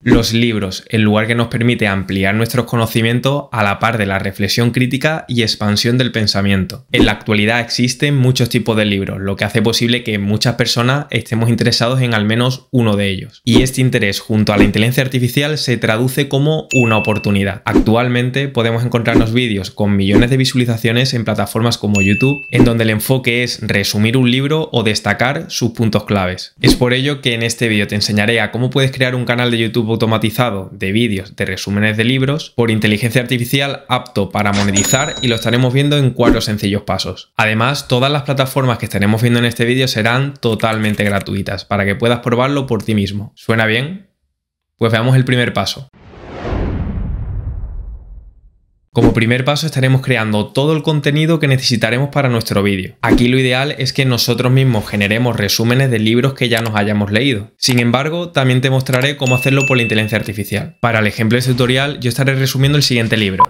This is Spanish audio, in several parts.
Los libros, el lugar que nos permite ampliar nuestros conocimientos a la par de la reflexión crítica y expansión del pensamiento. En la actualidad existen muchos tipos de libros, lo que hace posible que muchas personas estemos interesados en al menos uno de ellos. Y este interés junto a la inteligencia artificial se traduce como una oportunidad. Actualmente podemos encontrarnos vídeos con millones de visualizaciones en plataformas como YouTube, en donde el enfoque es resumir un libro o destacar sus puntos claves. Es por ello que en este vídeo te enseñaré a cómo puedes crear un canal de YouTube automatizado de vídeos de resúmenes de libros por inteligencia artificial apto para monetizar, y lo estaremos viendo en 4 sencillos pasos. Además, todas las plataformas que estaremos viendo en este vídeo serán totalmente gratuitas para que puedas probarlo por ti mismo. ¿Suena bien? Pues veamos el primer paso. Como primer paso estaremos creando todo el contenido que necesitaremos para nuestro vídeo. Aquí lo ideal es que nosotros mismos generemos resúmenes de libros que ya nos hayamos leído. Sin embargo, también te mostraré cómo hacerlo por la inteligencia artificial. Para el ejemplo de este tutorial yo estaré resumiendo el siguiente libro,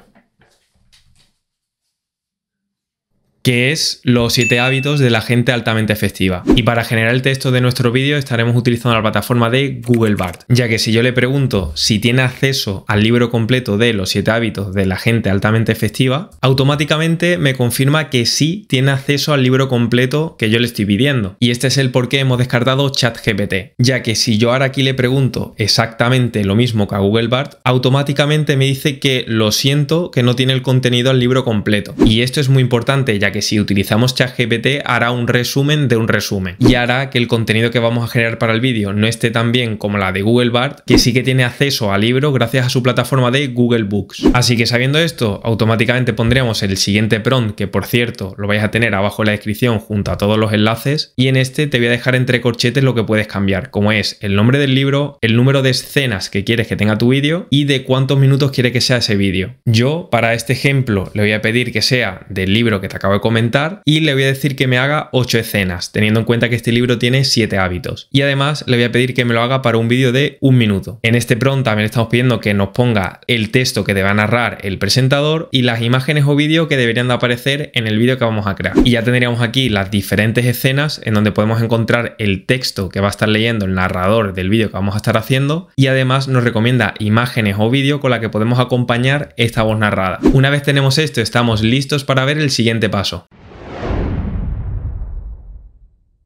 que es Los 7 hábitos de la gente altamente efectiva. Y para generar el texto de nuestro vídeo estaremos utilizando la plataforma de Google Bard, ya que si yo le pregunto si tiene acceso al libro completo de Los 7 hábitos de la gente altamente efectiva, automáticamente me confirma que sí tiene acceso al libro completo que yo le estoy pidiendo. Y este es el por qué hemos descartado ChatGPT, ya que si yo ahora aquí le pregunto exactamente lo mismo que a Google Bard, automáticamente me dice que lo siento, que no tiene el contenido al libro completo. Y esto es muy importante, ya que si utilizamos ChatGPT hará un resumen de un resumen y hará que el contenido que vamos a generar para el vídeo no esté tan bien como la de Google Bard, que sí que tiene acceso al libro gracias a su plataforma de Google Books. Así que sabiendo esto, automáticamente pondremos el siguiente prompt, que por cierto lo vais a tener abajo en la descripción junto a todos los enlaces, y en este te voy a dejar entre corchetes lo que puedes cambiar, como es el nombre del libro, el número de escenas que quieres que tenga tu vídeo y de cuántos minutos quieres que sea ese vídeo. Yo para este ejemplo le voy a pedir que sea del libro que te acabo de comentar y le voy a decir que me haga 8 escenas, teniendo en cuenta que este libro tiene 7 hábitos. Y además le voy a pedir que me lo haga para un vídeo de 1 minuto. En este prompt también estamos pidiendo que nos ponga el texto que deba narrar el presentador y las imágenes o vídeo que deberían de aparecer en el vídeo que vamos a crear. Y ya tendríamos aquí las diferentes escenas en donde podemos encontrar el texto que va a estar leyendo el narrador del vídeo que vamos a estar haciendo, y además nos recomienda imágenes o vídeo con la que podemos acompañar esta voz narrada. Una vez tenemos esto, estamos listos para ver el siguiente paso.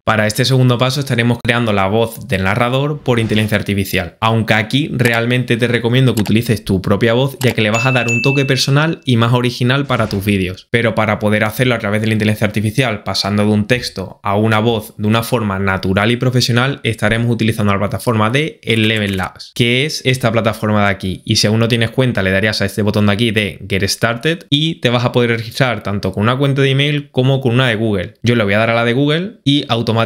Para este segundo paso estaremos creando la voz del narrador por inteligencia artificial, aunque aquí realmente te recomiendo que utilices tu propia voz, ya que le vas a dar un toque personal y más original para tus vídeos. Pero para poder hacerlo a través de la inteligencia artificial, pasando de un texto a una voz de una forma natural y profesional, estaremos utilizando la plataforma de Eleven Labs, que es esta plataforma de aquí. Y si aún no tienes cuenta, le darías a este botón de aquí de Get Started y te vas a poder registrar tanto con una cuenta de email como con una de Google. Yo le voy a dar a la de Google y automáticamente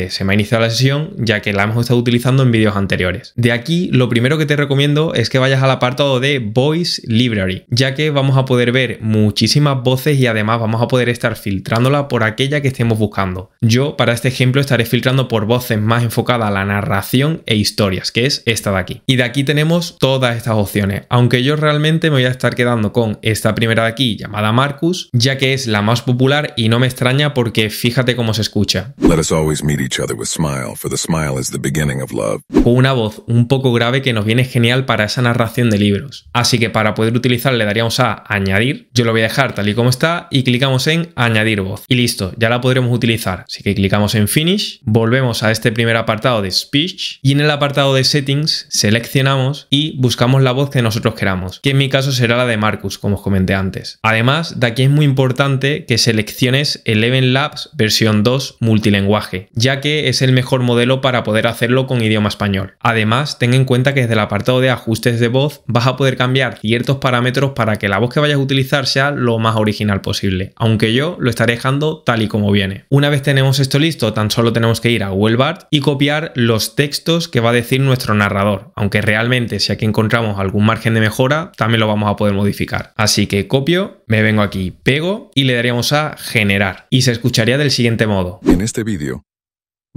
se me ha iniciado la sesión, ya que la hemos estado utilizando en vídeos anteriores. De aquí lo primero que te recomiendo es que vayas al apartado de Voice Library, ya que vamos a poder ver muchísimas voces y además vamos a poder estar filtrándola por aquella que estemos buscando. Yo para este ejemplo estaré filtrando por voces más enfocadas a la narración e historias, que es esta de aquí. Y de aquí tenemos todas estas opciones, aunque yo realmente me voy a estar quedando con esta primera de aquí llamada Marcus, ya que es la más popular y no me extraña porque fíjate cómo se escucha. Meet each other with smile, for the smile is the beginning of love. Con una voz un poco grave que nos viene genial para esa narración de libros. Así que para poder utilizarla le daríamos a añadir. Yo lo voy a dejar tal y como está y clicamos en añadir voz. Y listo, ya la podremos utilizar. Así que clicamos en finish, volvemos a este primer apartado de speech y en el apartado de settings seleccionamos y buscamos la voz que nosotros queramos, que en mi caso será la de Marcus, como os comenté antes. Además, de aquí es muy importante que selecciones Eleven Labs versión 2 multilenguaje, ya que es el mejor modelo para poder hacerlo con idioma español. Además, ten en cuenta que desde el apartado de ajustes de voz vas a poder cambiar ciertos parámetros para que la voz que vayas a utilizar sea lo más original posible, aunque yo lo estaré dejando tal y como viene. Una vez tenemos esto listo, tan solo tenemos que ir a Google Bard y copiar los textos que va a decir nuestro narrador, aunque realmente si aquí encontramos algún margen de mejora, también lo vamos a poder modificar. Así que copio, me vengo aquí, pego y le daríamos a generar y se escucharía del siguiente modo. En este vídeo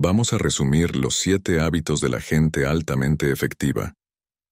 vamos a resumir los 7 hábitos de la gente altamente efectiva.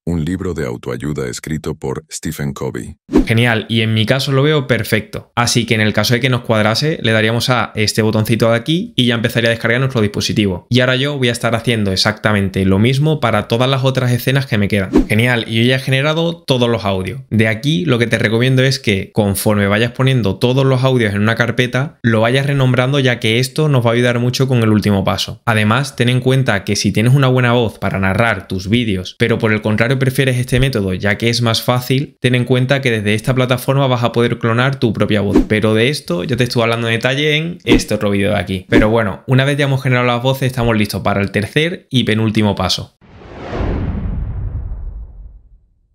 un libro de autoayuda escrito por Stephen Covey. Genial, y en mi caso lo veo perfecto. Así que en el caso de que nos cuadrase, le daríamos a este botoncito de aquí y ya empezaría a descargar nuestro dispositivo. Y ahora yo voy a estar haciendo exactamente lo mismo para todas las otras escenas que me quedan. Genial, y yo ya he generado todos los audios. De aquí lo que te recomiendo es que conforme vayas poniendo todos los audios en una carpeta, lo vayas renombrando, ya que esto nos va a ayudar mucho con el último paso. Además, ten en cuenta que si tienes una buena voz para narrar tus vídeos, pero por el contrario prefieres este método ya que es más fácil, ten en cuenta que desde esta plataforma vas a poder clonar tu propia voz. Pero de esto yo te estuve hablando en detalle en este otro vídeo de aquí. Pero bueno, una vez ya hemos generado las voces, estamos listos para el tercer y penúltimo paso.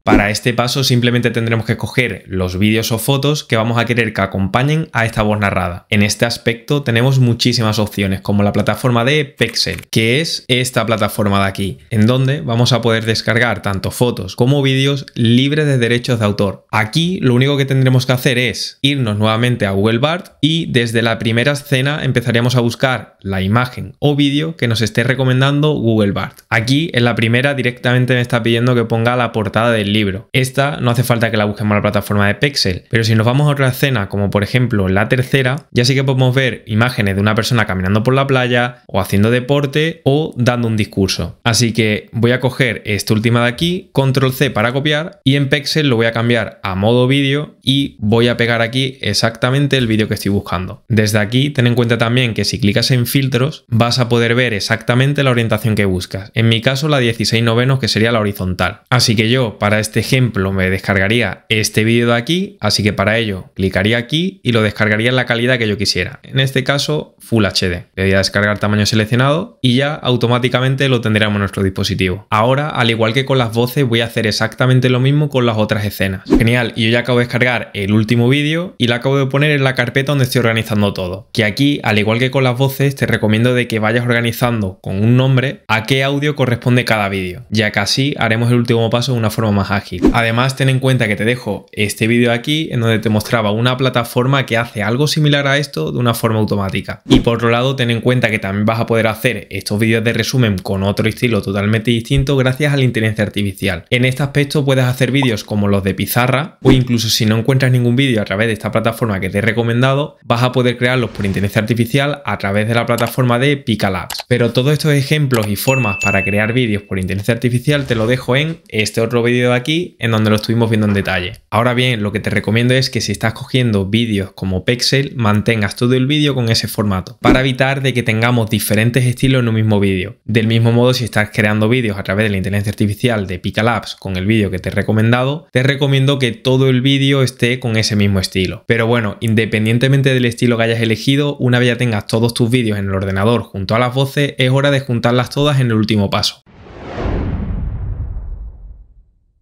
Para este paso simplemente tendremos que escoger los vídeos o fotos que vamos a querer que acompañen a esta voz narrada. En este aspecto tenemos muchísimas opciones, como la plataforma de Pexel, que es esta plataforma de aquí, en donde vamos a poder descargar tanto fotos como vídeos libres de derechos de autor. Aquí lo único que tendremos que hacer es irnos nuevamente a Google Bard y desde la primera escena empezaríamos a buscar la imagen o vídeo que nos esté recomendando Google Bard. Aquí en la primera directamente me está pidiendo que ponga la portada del libro. Esta no hace falta que la busquemos en la plataforma de Pexel, pero si nos vamos a otra escena, como por ejemplo la tercera, ya sí que podemos ver imágenes de una persona caminando por la playa o haciendo deporte o dando un discurso. Así que voy a coger esta última de aquí, control C para copiar, y en Pexel lo voy a cambiar a modo vídeo y voy a pegar aquí exactamente el vídeo que estoy buscando. Desde aquí ten en cuenta también que si clicas en filtros vas a poder ver exactamente la orientación que buscas. En mi caso la 16:9, que sería la horizontal. Así que yo para este ejemplo me descargaría este vídeo de aquí, así que para ello clicaría aquí y lo descargaría en la calidad que yo quisiera. En este caso Full HD. Le voy a descargar tamaño seleccionado y ya automáticamente lo tendríamos en nuestro dispositivo. Ahora, al igual que con las voces, voy a hacer exactamente lo mismo con las otras escenas. Genial, y yo ya acabo de descargar el último vídeo y lo acabo de poner en la carpeta donde estoy organizando todo. Que aquí, al igual que con las voces, te recomiendo de que vayas organizando con un nombre a qué audio corresponde cada vídeo, ya que así haremos el último paso de una forma más ágil. Además, ten en cuenta que te dejo este vídeo aquí en donde te mostraba una plataforma que hace algo similar a esto de una forma automática. Y por otro lado, ten en cuenta que también vas a poder hacer estos vídeos de resumen con otro estilo totalmente distinto gracias a la inteligencia artificial. En este aspecto puedes hacer vídeos como los de pizarra, o incluso si no encuentras ningún vídeo a través de esta plataforma que te he recomendado, vas a poder crearlos por inteligencia artificial a través de la plataforma de Picalabs. Pero todos estos ejemplos y formas para crear vídeos por inteligencia artificial te lo dejo en este otro vídeo de aquí, en donde lo estuvimos viendo en detalle. Ahora bien, lo que te recomiendo es que si estás cogiendo vídeos como Pexel, mantengas todo el vídeo con ese formato, para evitar de que tengamos diferentes estilos en un mismo vídeo. Del mismo modo, si estás creando vídeos a través de la inteligencia artificial de Picalabs con el vídeo que te he recomendado, te recomiendo que todo el vídeo esté con ese mismo estilo. Pero bueno, independientemente del estilo que hayas elegido, una vez ya tengas todos tus vídeos en el ordenador junto a las voces, es hora de juntarlas todas en el último paso.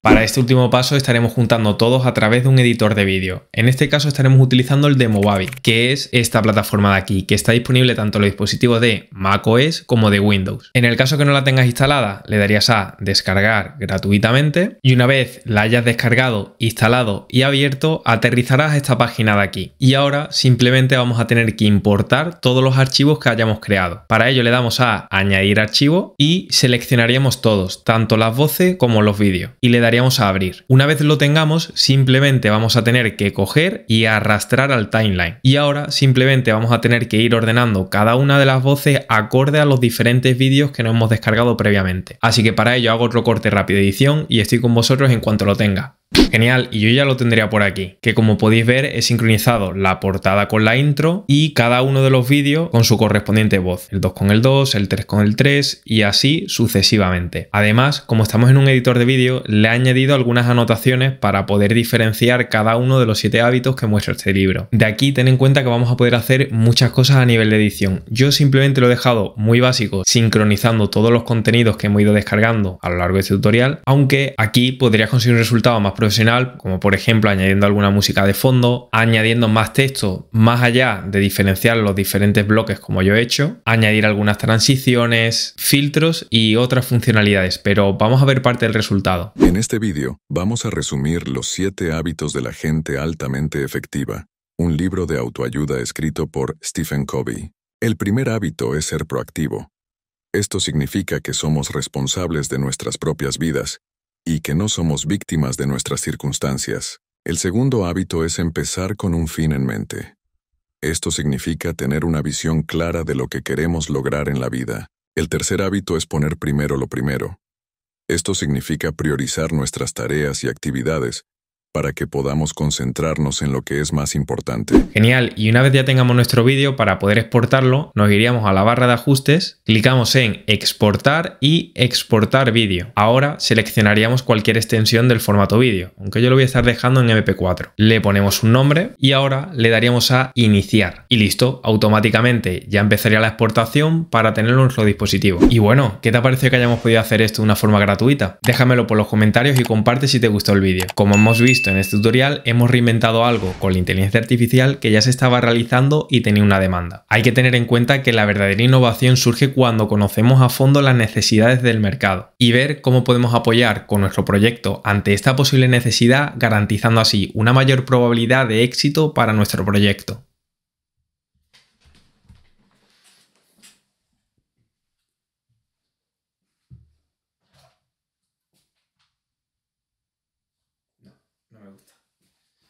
Para este último paso estaremos juntando todos a través de un editor de vídeo. En este caso estaremos utilizando el de Movavi, que es esta plataforma de aquí, que está disponible tanto en los dispositivos de macOS como de Windows. En el caso que no la tengas instalada, le darías a descargar gratuitamente y una vez la hayas descargado, instalado y abierto, aterrizarás a esta página de aquí. Y ahora simplemente vamos a tener que importar todos los archivos que hayamos creado. Para ello le damos a añadir archivo y seleccionaríamos todos, tanto las voces como los vídeos, y le daríamos a abrir. Una vez lo tengamos, simplemente vamos a tener que coger y arrastrar al timeline. Y ahora simplemente vamos a tener que ir ordenando cada una de las voces acorde a los diferentes vídeos que nos hemos descargado previamente. Así que para ello hago otro corte rápido de edición y estoy con vosotros en cuanto lo tenga. Genial, y yo ya lo tendría por aquí, que como podéis ver he sincronizado la portada con la intro y cada uno de los vídeos con su correspondiente voz, el 2 con el 2, el 3 con el 3 y así sucesivamente. Además, como estamos en un editor de vídeo, le he añadido algunas anotaciones para poder diferenciar cada uno de los 7 hábitos que muestra este libro. De aquí ten en cuenta que vamos a poder hacer muchas cosas a nivel de edición. Yo simplemente lo he dejado muy básico, sincronizando todos los contenidos que hemos ido descargando a lo largo de este tutorial, aunque aquí podrías conseguir un resultado más profesional, como por ejemplo añadiendo alguna música de fondo, añadiendo más texto más allá de diferenciar los diferentes bloques como yo he hecho, añadir algunas transiciones, filtros y otras funcionalidades, pero vamos a ver parte del resultado. En este vídeo vamos a resumir los 7 hábitos de la gente altamente efectiva, un libro de autoayuda escrito por Stephen Covey. El primer hábito es ser proactivo. Esto significa que somos responsables de nuestras propias vidas y que no somos víctimas de nuestras circunstancias. El segundo hábito es empezar con un fin en mente. Esto significa tener una visión clara de lo que queremos lograr en la vida. El tercer hábito es poner primero lo primero. Esto significa priorizar nuestras tareas y actividades para que podamos concentrarnos en lo que es más importante. Genial, y una vez ya tengamos nuestro vídeo, para poder exportarlo, nos iríamos a la barra de ajustes, clicamos en exportar y exportar vídeo. Ahora seleccionaríamos cualquier extensión del formato vídeo, aunque yo lo voy a estar dejando en MP4. Le ponemos un nombre y ahora le daríamos a iniciar. Y listo, automáticamente ya empezaría la exportación para tenerlo en nuestro dispositivo. Y bueno, ¿qué te ha parecido que hayamos podido hacer esto de una forma gratuita? Déjamelo por los comentarios y comparte si te gustó el vídeo. Como hemos visto en este tutorial, hemos reinventado algo con la inteligencia artificial que ya se estaba realizando y tenía una demanda. Hay que tener en cuenta que la verdadera innovación surge cuando conocemos a fondo las necesidades del mercado y ver cómo podemos apoyar con nuestro proyecto ante esta posible necesidad, garantizando así una mayor probabilidad de éxito para nuestro proyecto. No me gusta.